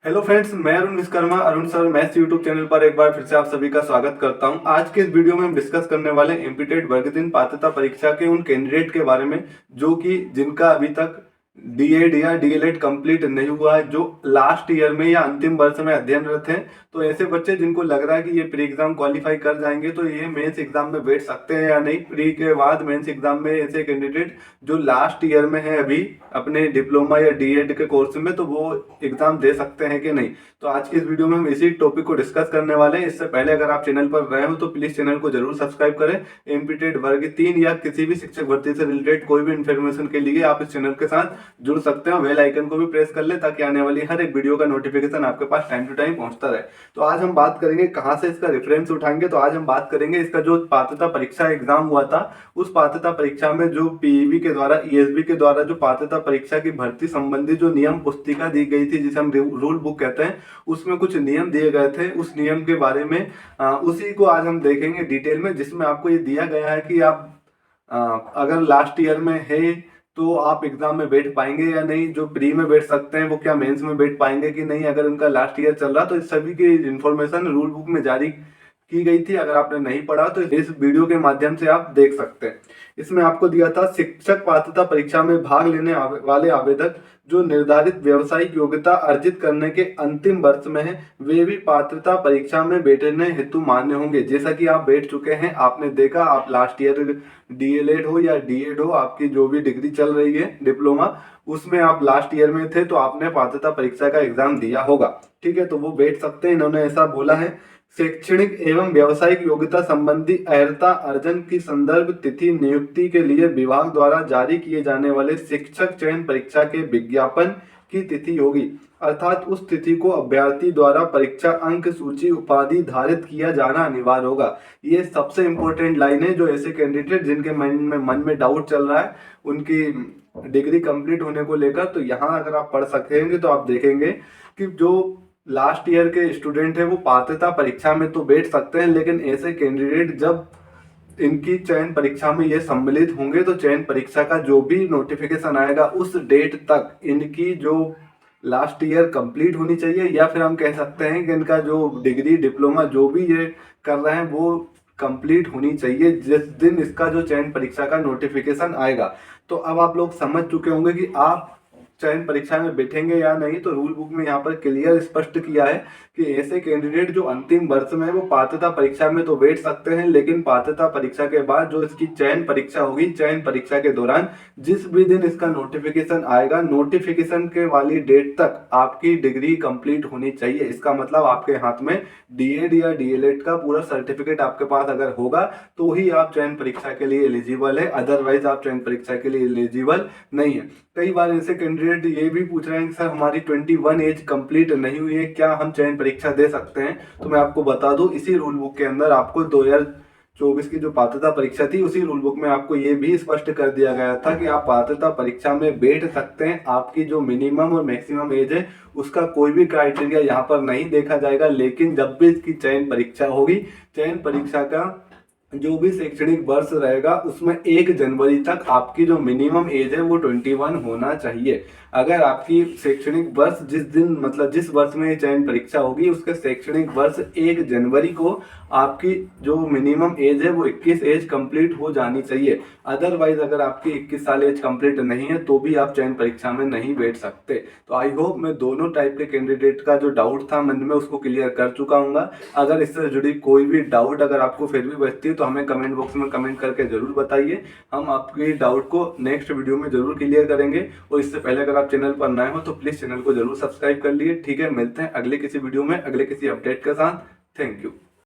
Hello friends, मैं Arun Vishwakarma Arun sir maths YouTube channel पर एक बार फिर से आप सभी का स्वागत करता हूं। आज के इस वीडियो में हम डिस्कस करने वाले एमपीटेट वर्ग 3 पात्रता परीक्षा के उन कैंडिडेट के बारे में जो कि जिनका अभी तक डीएड या डीएलएड कंप्लीट नहीं हुआ है, जो लास्ट ईयर में या अंतिम वर्ष में अध्ययनरत हैं। तो ऐसे बच्चे जिनको लग रहा है कि ये प्री एग्जाम क्वालिफाई कर जाएंगे तो ये मेंस एग्जाम में बैठ सकते हैं या नहीं। प्री के बाद मेंस एग्जाम में ऐसे कैंडिडेट जो लास्ट ईयर में है अभी अपने डिप्लोमा या डीएड के कोर्स में, तो वो एग्जाम दे सकते हैं कि नहीं। तो आज की इस वीडियो में हम इसी टॉपिक को डिस्कस करने वाले हैं। इससे पहले अगर आप चैनल पर नए हो तो प्लीज चैनल को जरूर सब्सक्राइब करें। एमपीटेट वर्ग 3 या किसी भी शिक्षक भर्ती से रिलेटेड कोई भी इन्फॉर्मेशन के लिए आप इस चैनल के साथ जुड़ सकते हैं। बेल आइकन को भी प्रेस कर ले ताकि आने वाली हर एक वीडियो का नोटिफिकेशन आपके पास टाइम टू टाइम पहुंचता रहे। तो आज हम बात करेंगे कहां से इसका रेफरेंस उठाएंगे। तो आज हम बात करेंगे इसका जो पात्रता परीक्षा एग्जाम हुआ था, उस पात्रता परीक्षा में जो पीईबी के द्वारा ईएसबी के द्वारा जो पात्रता परीक्षा की भर्ती संबंधी जो नियम पुस्तिका दी गई थी, जिसे हम रूल बुक कहते हैं, उसमें कुछ नियम दिए गए थे। उस नियम के बारे में उसी को आज हम देखेंगे डिटेल में, जिसमें आपको ये दिया गया है कि आप अगर लास्ट ईयर में है तो आप एग्जाम में बैठ पाएंगे या नहीं। जो प्री में बैठ सकते हैं वो क्या मेंस में बैठ पाएंगे कि नहीं, अगर उनका लास्ट ईयर चल रहा। तो इस सभी की इन्फॉर्मेशन रूल बुक में जारी की गई थी। अगर आपने नहीं पढ़ा तो इस वीडियो के माध्यम से आप देख सकते हैं। इसमें आपको दिया था शिक्षक पात्रता परीक्षा में भाग लेने वाले आवेदक जो निर्धारित व्यावसायिक योग्यता अर्जित करने के अंतिम वर्ष में है, वे भी पात्रता परीक्षा में बैठने हेतु मान्य होंगे। जैसा कि आप बैठ चुके हैं, आपने देखा, आप लास्ट ईयर डीएलएड हो या डीएड हो, आपकी जो भी डिग्री चल रही है डिप्लोमा, उसमें आप लास्ट ईयर में थे तो आपने पात्रता परीक्षा का एग्जाम दिया होगा। ठीक है, तो वो बैठ सकते हैं। इन्होंने ऐसा बोला है, शैक्षणिक एवं व्यावसायिक योग्यता संबंधी अर्हता अर्जन की संदर्भ तिथि नियुक्ति के लिए विभाग द्वारा जारी किए जाने वाले शिक्षक चयन परीक्षा के विज्ञापन की तिथि होगी, अर्थात उस तिथि को अभ्यर्थी द्वारा परीक्षा अंक सूची उपाधि धारित किया जाना अनिवार्य होगा। ये सबसे इंपॉर्टेंट लाइन है, जो ऐसे कैंडिडेट जिनके मन में डाउट चल रहा है उनकी डिग्री कंप्लीट होने को लेकर, तो यहाँ अगर आप पढ़ सकेंगे तो आप देखेंगे कि जो लास्ट ईयर के स्टूडेंट है वो पात्रता परीक्षा में तो बैठ सकते हैं, लेकिन ऐसे कैंडिडेट जब इनकी चयन परीक्षा में ये सम्मिलित होंगे तो चयन परीक्षा का जो भी नोटिफिकेशन आएगा उस डेट तक इनकी जो लास्ट ईयर कंप्लीट होनी चाहिए, या फिर हम कह सकते हैं कि इनका जो डिग्री डिप्लोमा जो भी ये कर रहे हैं वो कंप्लीट होनी चाहिए जिस दिन इसका जो चयन परीक्षा का नोटिफिकेशन आएगा। तो अब आप लोग समझ चुके होंगे कि आप चयन परीक्षा में बैठेंगे या नहीं। तो रूल बुक में यहाँ पर क्लियर स्पष्ट किया है कि ऐसे कैंडिडेट जो अंतिम वर्ष में है वो पात्रता परीक्षा में तो बैठ सकते हैं, लेकिन पात्रता परीक्षा के बाद जो इसकी चयन परीक्षा होगी, चयन परीक्षा के दौरान जिस भी दिन इसका नोटिफिकेशन आएगा, नोटिफिकेशन के वाली डेट तक आपकी डिग्री कंप्लीट होनी चाहिए। इसका मतलब आपके हाथ में डीएड या डीएलएड का पूरा सर्टिफिकेट आपके पास अगर होगा तो ही आप चयन परीक्षा के लिए एलिजिबल है, अदरवाइज आप चयन परीक्षा के लिए एलिजिबल नहीं है। कई बार ऐसे कैंडिडेट ये भी पूछ रहे हैं कि सर हमारी 21 एज कंप्लीट नहीं हुई है, क्या हम चयन परीक्षा दे सकते हैं। तो मैं आपको बता दूं, इसी रूल बुक के अंदर आपको 2024 की जो पात्रता परीक्षा थी, उसी रूल बुक में आपको ये भी स्पष्ट कर दिया गया था कि आप पात्रता परीक्षा में बैठ सकते हैं। आपकी जो मिनिमम और मैक्सिमम एज है उसका कोई भी क्राइटेरिया यहाँ पर नहीं देखा जाएगा, लेकिन जब भी इसकी चयन परीक्षा होगी, चयन परीक्षा का जो भी शैक्षणिक वर्ष रहेगा उसमें 1 जनवरी तक आपकी जो मिनिमम एज है वो 21 होना चाहिए। अगर आपकी शैक्षणिक वर्ष जिस दिन, मतलब जिस वर्ष में चयन परीक्षा होगी, उसके शैक्षणिक वर्ष 1 जनवरी को आपकी जो मिनिमम एज है वो 21 एज कंप्लीट हो जानी चाहिए। अदरवाइज अगर आपकी 21 साल एज कंप्लीट नहीं है तो भी आप चयन परीक्षा में नहीं बैठ सकते। तो आई होप मैं दोनों टाइप के कैंडिडेट का जो डाउट था मन में उसको क्लियर कर चुका हूँ। अगर इससे जुड़ी कोई भी डाउट अगर आपको फिर भी बचती है तो हमें कमेंट बॉक्स में कमेंट करके जरूर बताइए। हम आपके डाउट को नेक्स्ट वीडियो में जरूर क्लियर करेंगे। और इससे पहले अगर आप चैनल पर नए हो तो प्लीज चैनल को जरूर सब्सक्राइब कर लिए। ठीक है, मिलते हैं अगले किसी वीडियो में अगले किसी अपडेट के साथ। Thank you.